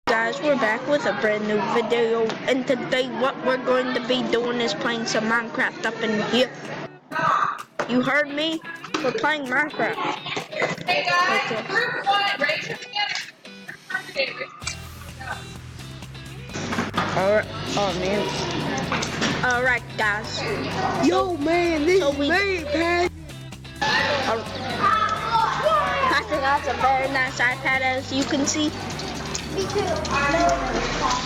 Guys, we're back with a brand new video, and today what we're going to be doing is playing some Minecraft up in here. You heard me? We're playing Minecraft. Hey guys, group one, raise your hand. Alright, oh man. Alright guys. Yo man, this is me, man. I think that's a very nice iPad, as you can see. Me too.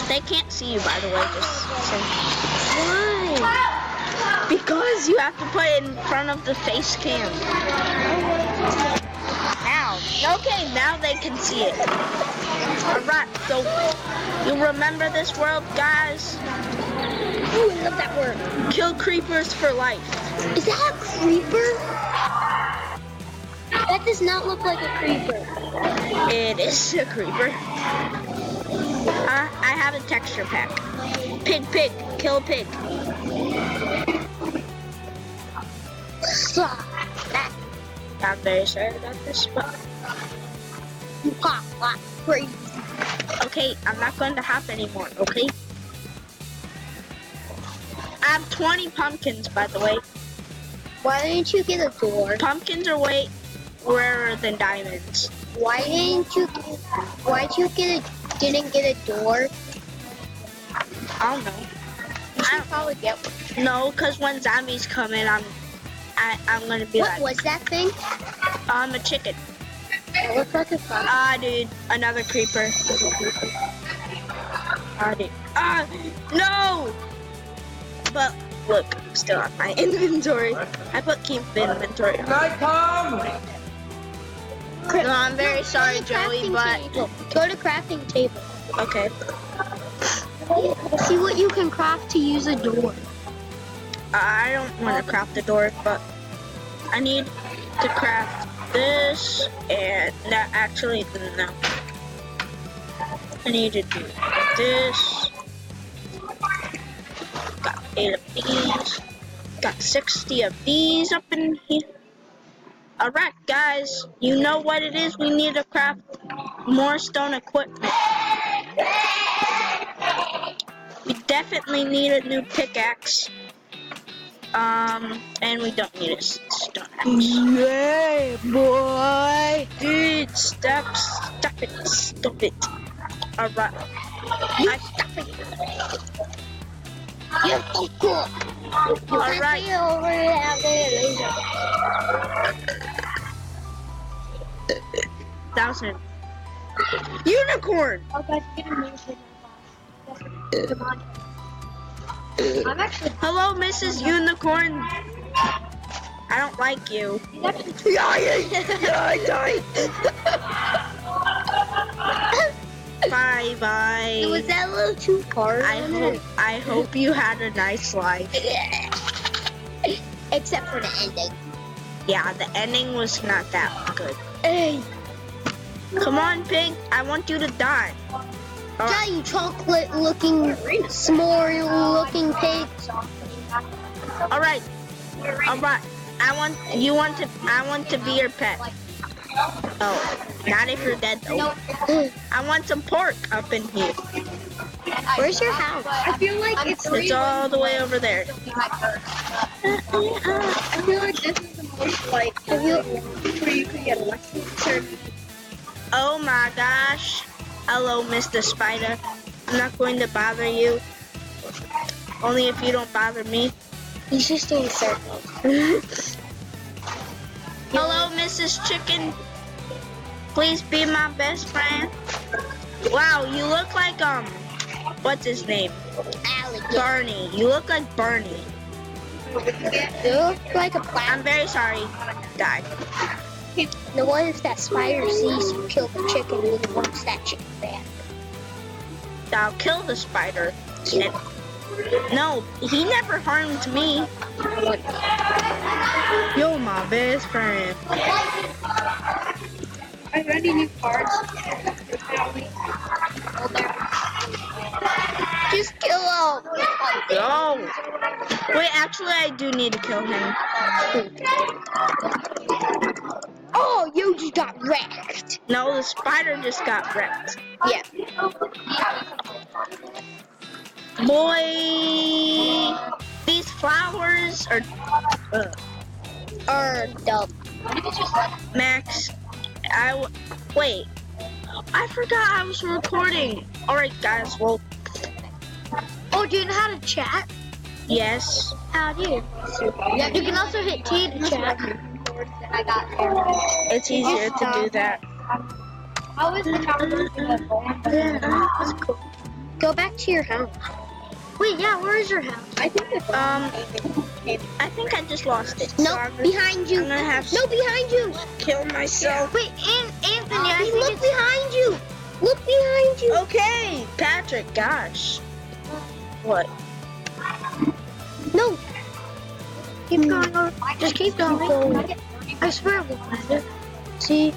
They can't see you, by the way, just saying. Why? Because you have to put it in front of the face cam. Ow. Okay, now they can see it. Alright, so you remember this world, guys? Ooh, I love that word. Kill creepers for life. Is that a creeper? That does not look like a creeper. It is a creeper. I have a texture pack. Pig, kill a pig. I'm very sorry about this, but Crazy. okay, I'm not going to hop anymore, okay? I have 20 pumpkins, by the way. Why didn't you get a door? Pumpkins are way rarer than diamonds. Why didn't you didn't get a door? I don't know. You should probably get one. No, because when zombies come in, I'm gonna be What like, was that thing? I'm a chicken. It looks like a frog. Dude, another creeper. Dude. No! But look, I'm still on my inventory. I put keep inventory. Can I come? No, I'm very sorry, Joey, but Go to crafting table. okay. See what you can craft to use a door. I don't want to craft the door, but I need to craft this and that. Actually, no. I need to do this. Got 8 of these. Got 60 of these up in here. Alright, guys. You know what it is? We need to craft more stone equipment. We definitely need a new pickaxe. And we don't need a stone axe. Yeah, boy. Dude, stop it. Alright. Stop it. You're so cool. Alright. Thousand. Unicorn! I'm actually. Hello, Mrs. Unicorn. I don't like you. Bye bye. Was that a little too hard? I hope you had a nice life. Except for the ending. Yeah, the ending was not that good. Hey, Come on, pig. I want you to die. giant chocolate-looking, s'more-looking pigs. Alright. I want to be your pet. Oh, not if you're dead though. I want some pork up in here. Where's your house? I feel like It's all the way over there. I feel like this is the most like where you could get electrocuted. Oh my gosh. Hello, Mr. Spider. I'm not going to bother you. Only if you don't bother me. He's just doing circles. Hello, Mrs. Chicken. Please be my best friend. Wow, you look like, what's his name? Alligator. Barney. You look like Barney. You look like a plant. I'm very sorry. Die. The one if that spider sees you kill the chicken and he wants that chicken back. I'll kill the spider. No, he never harmed me. You're my best friend. Are you ready new cards? Just kill him. No. Wait, actually, I do need to kill him. Oh, you just got wrecked. No, the spider just got wrecked. Yeah. Boy, these flowers are Dumb. Max. Wait. I forgot I was recording. All right, guys. Well, Oh, do you know how to chat? yes. How do you? You can also hit T to chat. It's easier to do that. How is the That's cool. Go back to your house. Wait, yeah, where is your house? I think it's I think I just lost it. No, So I'm behind you. I'm gonna have No, behind you. kill myself. Wait, Anthony, I think look behind you. Look behind you. Okay, Patrick. Gosh. What? No. Keep going. Just keep going. I swear we'll find it. See?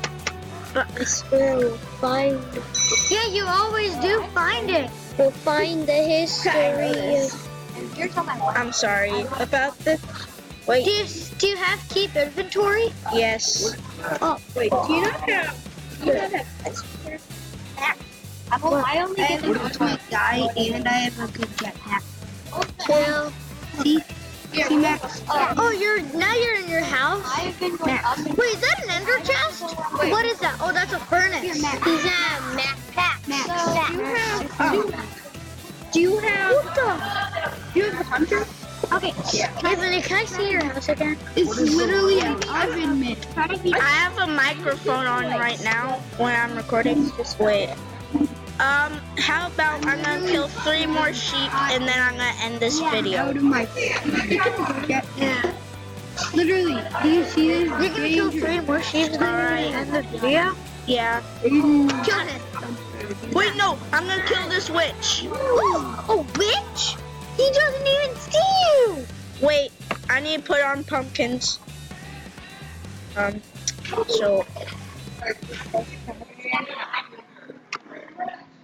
I swear we'll find it. Yeah, you always do find it. We'll find the history. I'm sorry about this. Wait. Do you have keep inventory? Yes. Oh, Wait, do you not have? I only get the ultimate guy and I have a good jetpack. well. See? See, Max? Oh, you're in your house. Wait, is that an ender chest? What is that? Oh, that's a furnace. He's a Mac pack. Do you have What the? the hunter? Okay. Anthony, can I see your house again? It's literally an oven mitt. I have a microphone on right now when I'm recording. Just wait. How about I'm gonna kill 3 more sheep and then I'm gonna end this video. Out of my Yeah. Literally, do you see this? You're gonna kill 3 more sheep and then end the video? Yeah. Kill him. Wait, no, I'm gonna kill this witch. Oh, witch? He doesn't even see you. Wait, I need to put on pumpkins. So.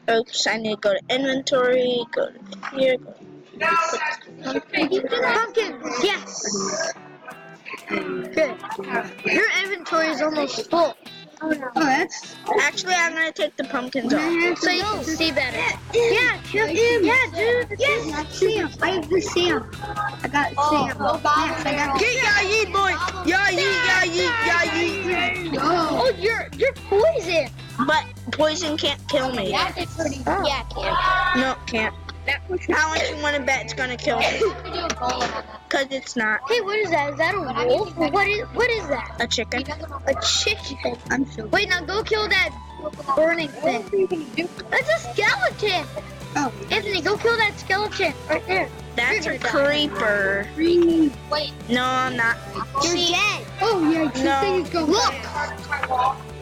Oops, I need to go to inventory, go to here, go to Pumpkin. Yes. Good. Your inventory is almost full. Oh, that's. Actually, I'm gonna take the pumpkins off. So you can see better. Yeah, kill him. Yeah, dude. Yes, Sam. I have the Sam. I got Sam. Max, I got Get ya yeet, boy! Ya yeet, ya yeet, ya yeet. Oh, you're poison. But poison can't kill me. Yeah, it can. No, it can't. How much you wanna bet it's gonna kill me? Cause it's not. Hey, what is that? Is that a wolf? What is that? A chicken. A chicken. I'm so. Wait, now go kill that burning thing. That's a skeleton. Oh, Anthony, go kill that skeleton right there. That's a You're gonna die. creeper. green. Wait, No, I'm not. you're See, dead. Oh, yeah, this No. thing is going. Look.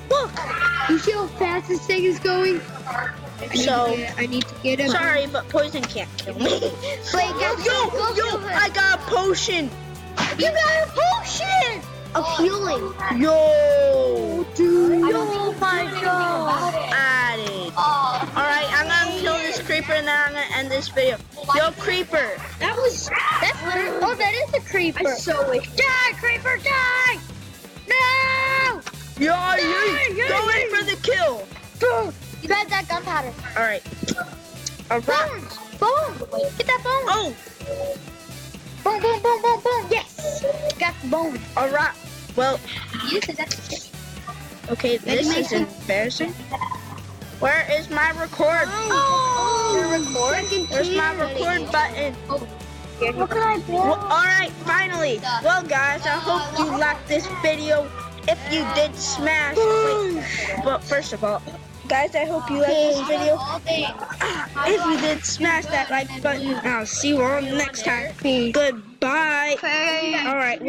look. You see how fast this thing is going? So, I need to get him. sorry, but poison can't kill me. Wait, go Yo, kill him. I got a potion. You got a potion of healing. Yo, Dude. Oh my god. added. Alright, I'm gonna kill this creeper and then I'm gonna end this video. Yo, creeper. That's literally. Oh, that is a creeper. I so wish. Die, creeper, die! No! Yo, you go in for the kill. Boom! Grab that gunpowder. Alright. Alright. Bones! Bone! Get that bone! Oh, Boom, boom, boom, boom, boom! Yes! Got the bone. alright. Well, Yes, that's okay, this is embarrassing. Where is my record? Oh! Where's my record button? What can I do? Well, alright, finally. Well, guys, I hope you liked this video. If you did, smash. Wait, but first of all, guys, I hope you liked this video. If you did, smash that like button. I'll see you all next time. Goodbye. Alright.